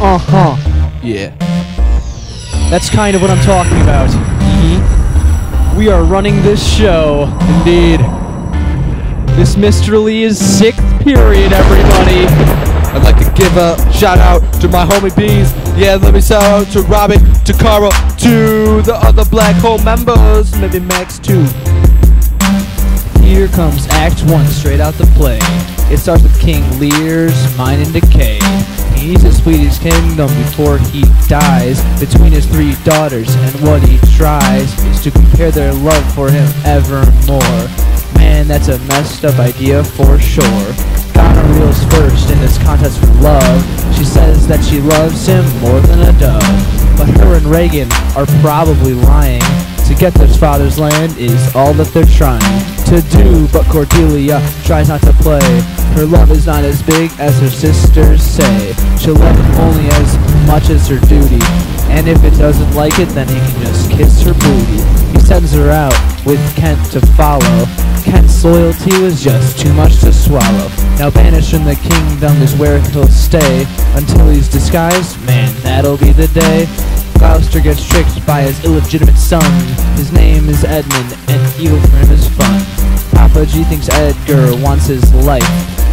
Yeah. That's kind of what I'm talking about. We are running this show. Indeed. This Mr. Lee is 6th period, everybody. I'd like to give a shout out to my homie Bees. Yeah, let me shout out to Robin, to Carl, to the other Black Hole members, maybe Max too. Here comes Act 1, straight out the play. It starts with King Lear's mind in decay. He needs to split his kingdom before he dies between his 3 daughters, and what he tries is to compare their love for him evermore. Man, that's a messed up idea for sure. Ghana reels first in this contest for love. She says that she loves him more than a dove. But her and Reagan are probably lying. To get their father's land is all that they're trying to do, but Cordelia tries not to play. Her love is not as big as her sisters say. She'll love him only as much as her duty, and if it doesn't like it, then he can just kiss her booty. He sends her out with Kent to follow. Kent's loyalty was just too much to swallow. Now banished from the kingdom is where he'll stay until he's disguised. Man, that'll be the day. Gloucester gets tricked by his illegitimate son. His name is Edmund, and evil for him is fun. Papa G thinks Edgar wants his life,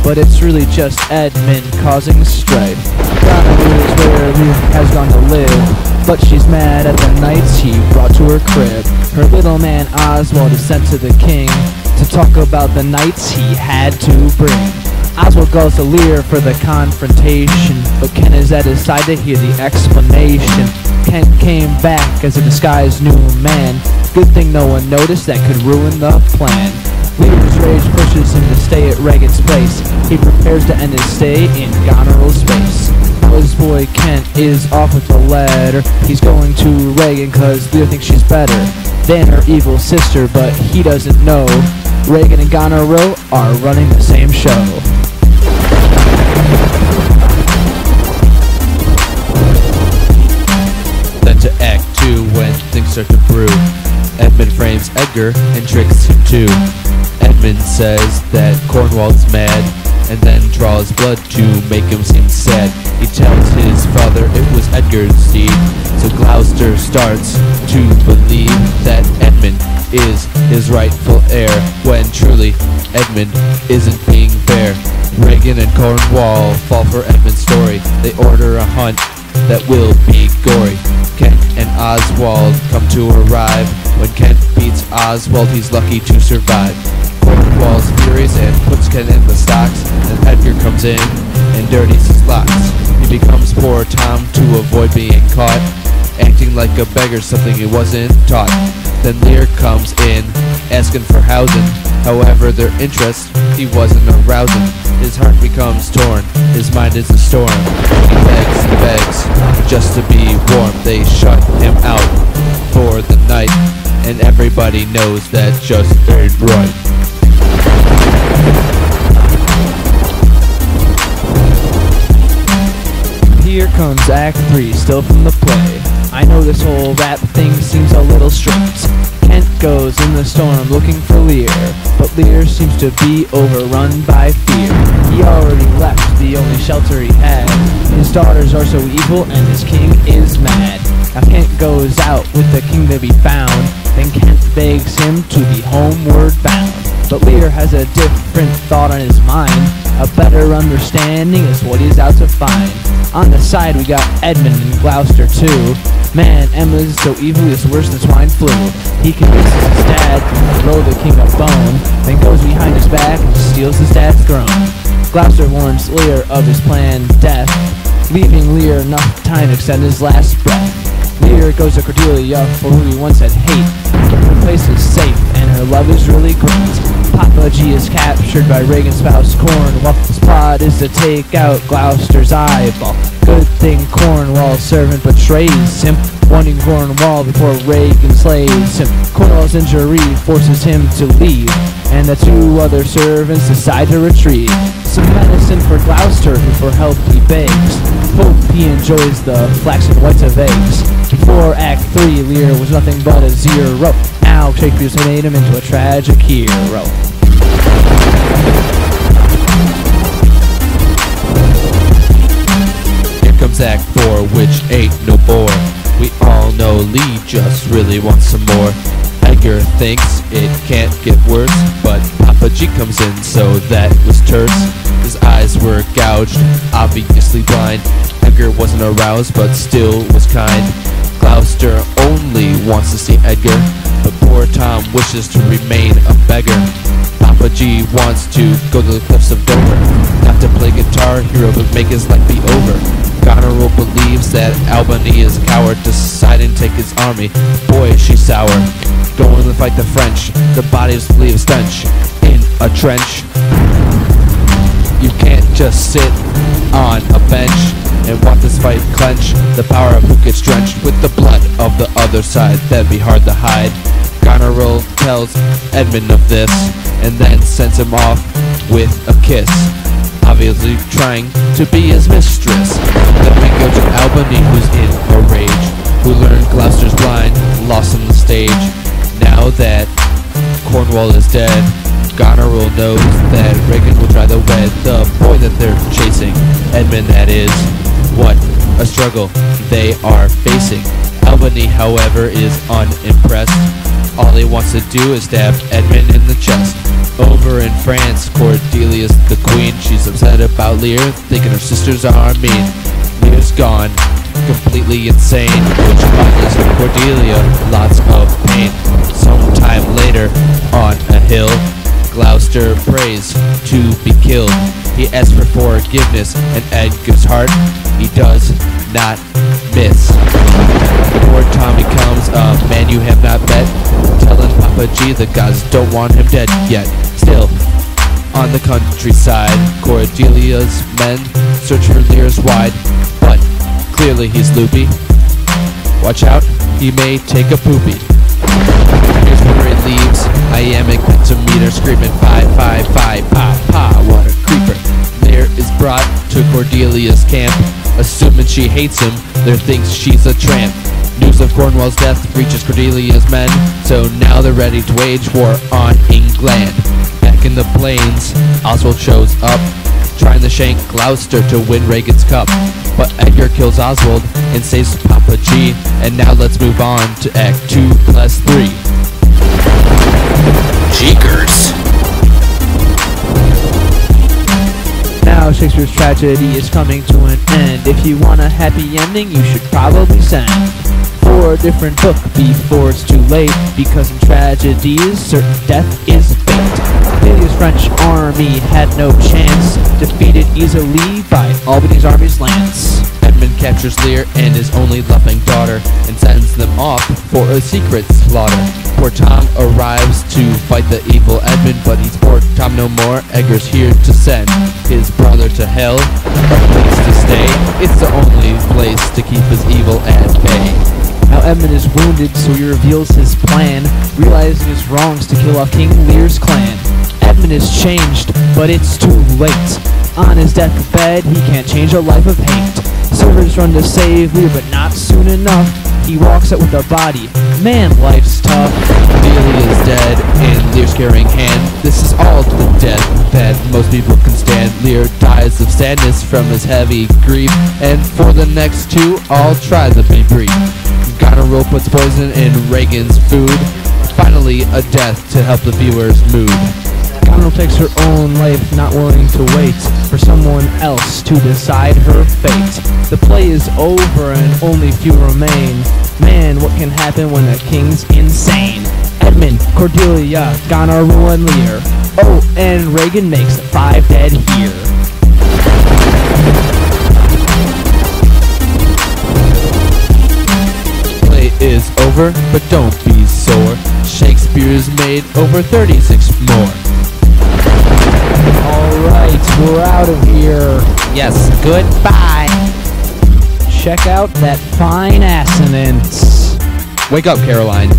but it's really just Edmund causing strife. Ghana is where Lear has gone to live, but she's mad at the knights he brought to her crib. Her little man Oswald is sent to the king to talk about the knights he had to bring. Oswald goes to Lear for the confrontation, but Ken is at his side to hear the explanation. Kent came back as a disguised new man. Good thing no one noticed that could ruin the plan. Lear's rage pushes him to stay at Reagan's place. He prepares to end his stay in Goneril space. His boy Kent is off with the letter. He's going to Reagan cause Lear thinks she's better than her evil sister, but he doesn't know Reagan and Goneril are running the same show. Then to Act 2, when things start to brew, Edmund frames Edgar and tricks him too. Edmund says that Cornwall's mad, and then draws blood to make him seem sad. He tells his father it was Edgar's deed, so Gloucester starts to believe that Edmund is his rightful heir, when truly Edmund isn't being fair. Reagan and Cornwall fall for Edmund's story. They order a hunt that will be gory. Kent and Oswald come to arrive. When Kent beats Oswald, he's lucky to survive. Cornwall's furious and puts Kent in the stocks, and Edgar comes in and dirties his locks. He becomes poor Tom to avoid being caught, acting like a beggar, something he wasn't taught. Then Lear comes in, asking for housing. However, their interest he wasn't arousing. His heart becomes torn, his mind is a storm. He begs and begs just to be warm. They shut him out for the night, and everybody knows that just ain't right. Here comes Act 3, still from the play. I know this whole rap thing seems a little strict. Kent goes in the storm looking for Lear, but Lear seems to be overrun by fear. He already left the only shelter he had. His daughters are so evil and his king is mad. Now Kent goes out with the king to be found, then Kent begs him to be homeward bound. But Lear has a different thought on his mind. A better understanding is what he's out to find. On the side we got Edmund and Gloucester too. Man, Emma's so evil, it's worse than swine flu. He convinces his dad to throw the king a bone, then goes behind his back and steals his dad's throne. Gloucester warns Lear of his planned death, leaving Lear enough time to extend his last breath. Lear goes to Cordelia for who he once had hate. Her place is safe and her love is really great. Papa G is captured by Reagan's spouse Cornwall. His plot is to take out Gloucester's eyeball. Good thing Cornwall's servant betrays him, wanting Cornwall before Reagan slays him. Cornwall's injury forces him to leave, and the 2 other servants decide to retreat. Some medicine for Gloucester, who for help he begs. Hope he enjoys the flax and whites of eggs. Before Act 3, Lear was nothing but a zero. Now Shakespeare's made him into a tragic hero. comes Act 4, which ain't no bore. We all know Lee just really wants some more. Edgar thinks it can't get worse, but Papa G comes in, so that was terse. His eyes were gouged, obviously blind. Edgar wasn't aroused, but still was kind. Gloucester only wants to see Edgar, but poor Tom wishes to remain a beggar. Papa G wants to go to the cliffs of Dover, not to play guitar hero, but make his life be over. Goneril believes that Albany is a coward, deciding to take his army. Boy, she's sour. Going to fight the French, the bodies leave a stench in a trench. You can't just sit on a bench and watch this fight clench. The power of who gets drenched with the blood of the other side, that'd be hard to hide. Goneril tells Edmund of this, and then sends him off with a kiss, obviously trying to be his mistress. Then we go to Albany, who's in a rage, who learned Gloucester's blind, lost on the stage. Now that Cornwall is dead, Goneril knows that Regan will try to wed the boy that they're chasing, Edmund that is. What a struggle they are facing. Albany, however, is unimpressed. All he wants to do is stab Edmund in the chest. Over in France, Cordelia's the queen. She's upset about Lear, thinking her sisters are mean. Lear's gone, completely insane, which causes Cordelia lots of pain. Sometime later, on a hill, Gloucester prays to be killed. He asks for forgiveness, and Edgar's heart he does not miss. Poor Tommy comes, a man you have not met, telling Papa G the gods don't want him dead yet. Still, on the countryside, Cordelia's men search for Lear's wide, but clearly he's loopy. Watch out, he may take a poopy. Here's where he leaves. I am a pentameter screaming 555 pa pa, what a creeper. Lear is brought to Cordelia's camp. Assuming she hates him, Lear thinks she's a tramp. News of Cornwall's death reaches Cordelia's men, so now they're ready to wage war on England. Back in the plains, Oswald shows up, trying to shank Gloucester to win Regan's cup. But Edgar kills Oswald and saves Papa G. And now let's move on to Act 2+3. Cheekers. Now Shakespeare's tragedy is coming to an end. If you want a happy ending, you should probably send for a different book before it's too late, because in tragedies, certain death is fate. Lydia's French army had no chance, defeated easily by Albany's army's lance. Edmund captures Lear and his only loving daughter, and sends them off for a secret slaughter. Poor Tom arrives to fight the evil Edmund, but he's poor Tom no more. Edgar's here to send his brother to hell, a place to stay. It's the only place to keep his evil at bay. Now Edmund is wounded, so he reveals his plan, realizing his wrongs to kill off King Lear's clan. Edmund is changed, but it's too late. On his deathbed, he can't change a life of hate. Servants run to save Lear, but not soon enough. He walks out with a body. Man, life's tough. Cordelia is dead in Lear's caring hand. This is all the death that most people can stand. Lear dies of sadness from his heavy grief, and for the next two, I'll try to be brief. Goneril puts poison in Regan's food. Finally, a death to help the viewer's mood. Goneril takes her own life, not willing to wait for someone else to decide her fate. The play is over and only few remain. Man, what can happen when a king's insane? Edmund, Cordelia, Goneril, and Lear. Oh, and Regan makes 5 dead here. Is over, but don't be sore. Shakespeare's made over 36 more. Alright, we're out of here. Yes, goodbye. Check out that fine assonance. Wake up, Caroline.